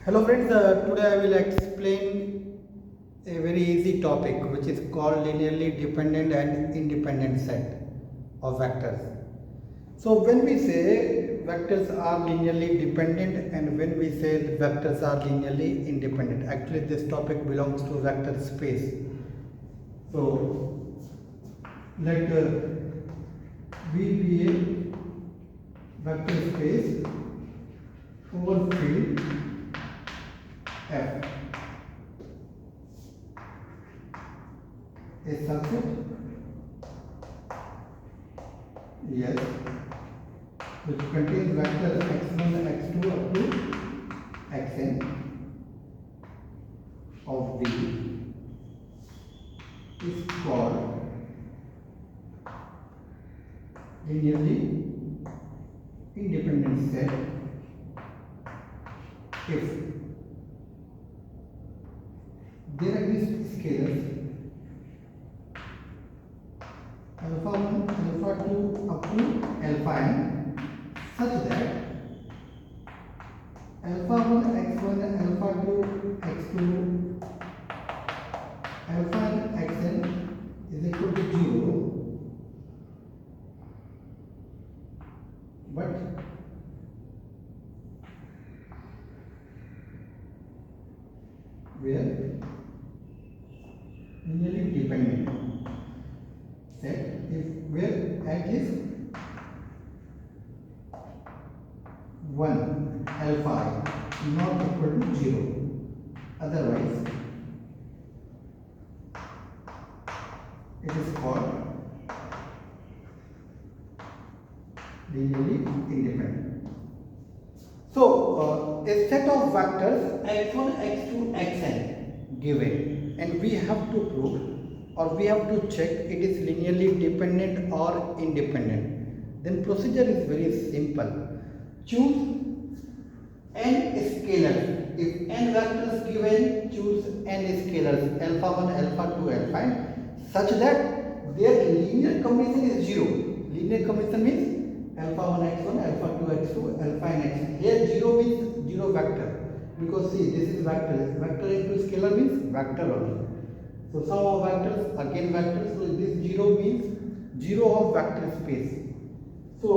Hello friends, today I will explain a very easy topic which is called linearly dependent and independent set of vectors. So when we say vectors are linearly dependent and when we say vectors are linearly independent, actually this topic belongs to vector space. So let V be a vector space over field F. A subset, yes, which contains vectors x1, x2 up to xn of V is called linearly independent set if there exist scalars alpha 1, alpha 2 up to alpha n such that alpha 1 x1, alpha 2 x2, alpha n xn is equal to 0, but where linearly dependent set if where at least one alpha I not equal to 0, otherwise it is called linearly independent. So a set of vectors x1, x2, xn given, and we have to prove or we have to check it is linearly dependent or independent. Then procedure is very simple. Choose n scalars. If n vectors given, choose n scalars alpha 1, alpha 2, alpha n such that their linear combination is 0. Linear combination means alpha 1 x1, alpha 2 x2, alpha n xn. Here 0 means 0 vector, because see this is vector. Vector into scalar means vector only. So sum of vectors, again vectors, so this 0 means 0 of vector space. So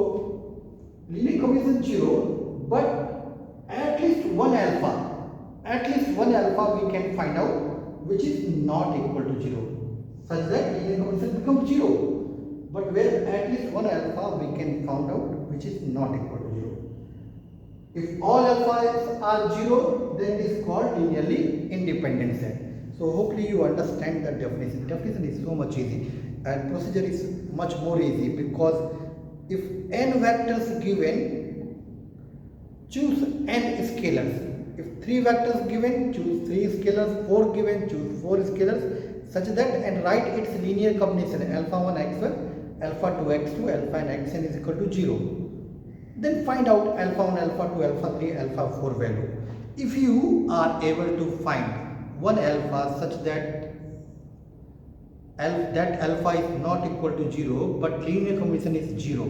linear combination 0, but at least one alpha we can find out which is not equal to 0, such that linear combination becomes 0, but where at least one alpha we can find out which is not equal to 0. If all alphas are 0, then it is called linearly independent set. So hopefully you understand the definition. Definition is so much easy and procedure is much more easy, because if n vectors given, choose n scalars. If 3 vectors given, choose 3 scalars, 4 given, choose 4 scalars, such that and write its linear combination alpha 1 x1, alpha 2 x2, alpha n xn is equal to 0. Then find out alpha 1, alpha 2, alpha 3, alpha 4 value. If you are able to find one alpha such that alpha is not equal to 0 but linear combination is 0,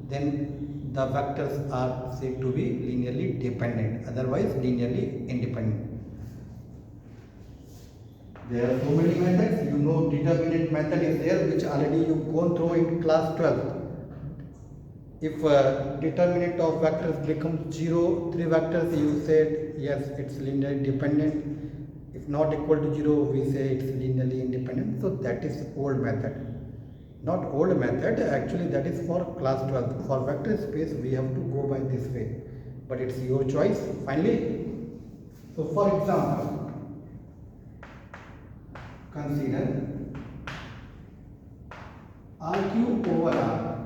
then the vectors are said to be linearly dependent, otherwise linearly independent. There are so many methods. You know, determinant method is there, which already you gone through in class 12. If determinant of vectors becomes 0, 3 vectors, you said yes, it's linearly dependent. If not equal to 0, we say it's linearly independent. So that is old method. Not old method, actually that is for class 12. For vector space, we have to go by this way. But it's your choice, finally. So for example, consider RQ over R.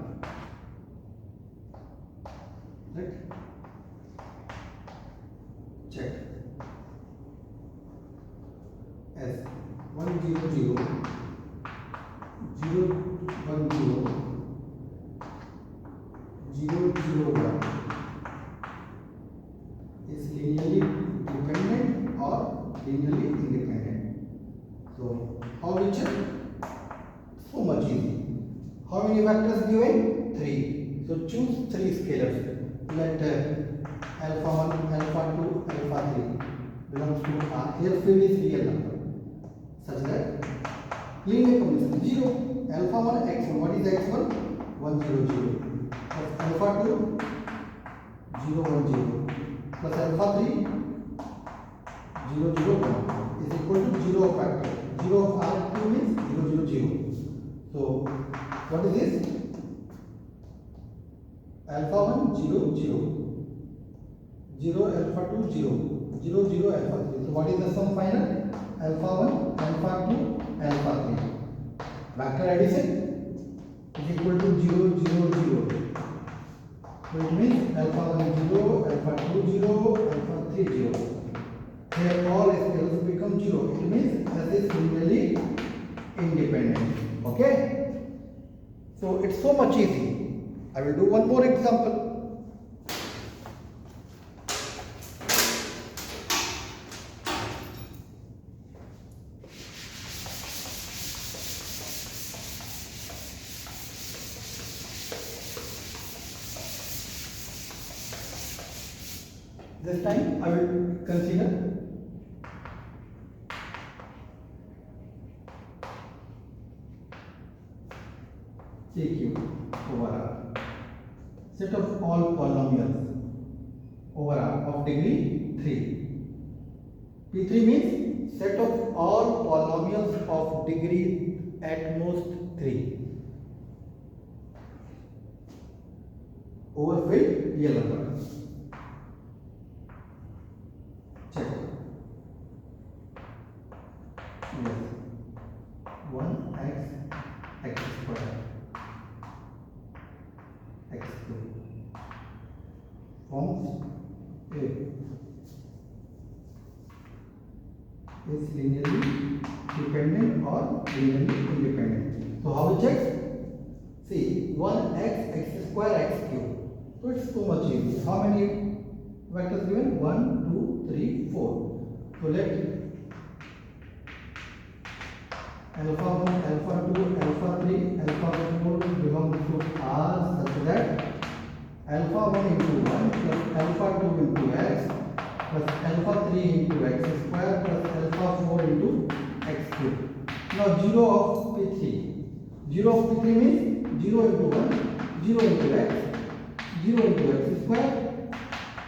Right? Check. As 1 0 0 0 1 0 0 0 1 is linearly dependent or linearly independent. So how we check? So much easy. How many vectors given? 3. So choose 3 scalars. Let alpha 1, alpha 2, alpha 3. belongs to R. Here field is real number such that linear combination 0 alpha 1 x1. What is x1? 1 0 0 plus alpha 2 0 1 0 plus alpha 3 0 0 1 is equal to 0 factor. 0 of R2 means 0 0 0. So what is this? Alpha 1 0 0 0 alpha 2 0 0 0 alpha 3. So what is the sum final? Alpha 1 alpha 2 alpha 3. Vector addition is equal to 0 0 0. So it means alpha 1 0 alpha 2 0 alpha 3 0. Here all scales become 0. It means this is linearly independent. Okay? So it's so much easy. I will do one more example. This time I will consider CQ over R. Set of all polynomials over R of degree 3. P3 means set of all polynomials of degree at most 3 over field real number. Check. Yes. 1x x square x cube forms A is linearly dependent or linearly independent. So how we check? See, 1x x square x cube. So it's so much easy. How many vectors given? 1 2 3 4. So let alpha 1 alpha 2 alpha 3 alpha 4 belong to R such that alpha 1 into 1 plus alpha 2 into x plus alpha 3 into x square plus alpha 4 into x cube. Now 0 of P3. 0 of P3 means 0 into 1, 0 into x, 0 into x square,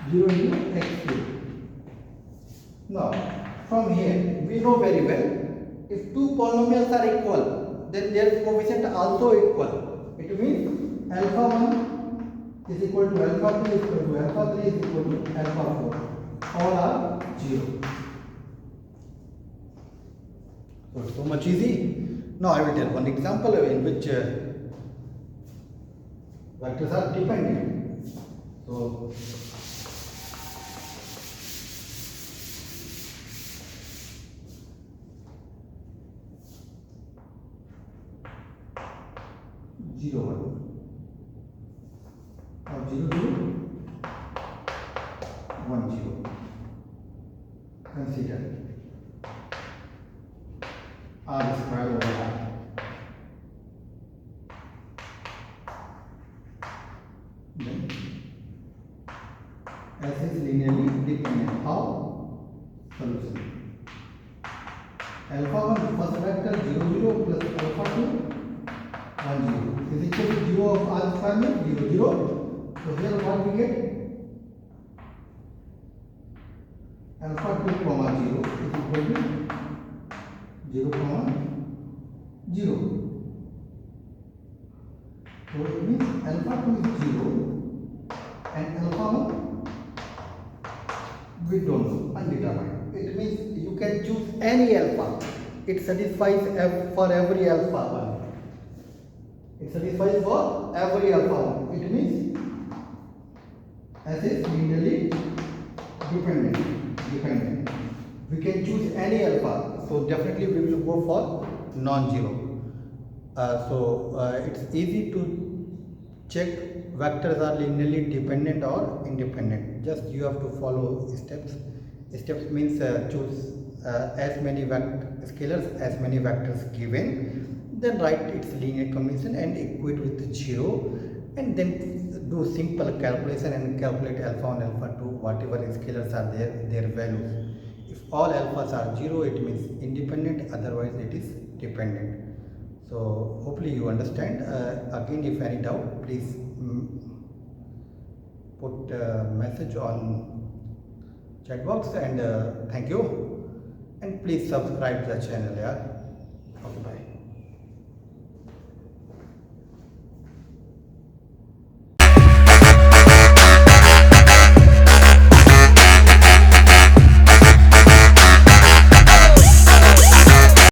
0 into x cube. Now from here we know very well, if two polynomials are equal, then their coefficient also equal. It means alpha 1 is equal to alpha 2 is equal to alpha 3 is equal to alpha 4. All are 0. So it's so much easy. Now I will tell one example in which vectors are dependent. So zero 1 or 0 0 1 0. Consider R square over R. Then S is linearly dependent. How? Solution. Alpha 1 first vector 0 0 plus alpha 2 1 0 is equal to 0 of R square means 0 0. So here what we get? Alpha 2 comma 0 is equal to 0 comma 0. So it means alpha 2 is 0 and alpha 1 we don't know, undetermined. It means you can choose any alpha. It satisfies for every alpha 1. It satisfies for every alpha 1. It means S is linearly dependent. We can choose any alpha. So definitely we will go for non-zero. It's easy to check vectors are linearly dependent or independent. Just you have to follow steps. Steps means choose as many scalars as many vectors given. Then write its linear combination and equate with 0, and then do simple calculation and calculate alpha 1, alpha 2, whatever scalars are there, their values. If If all alphas are 0, it means independent, otherwise it is dependent. So hopefully you understand. Again, if any doubt, please put a message on chat box, and thank you, and please subscribe to the channel. Yeah, okay, bye.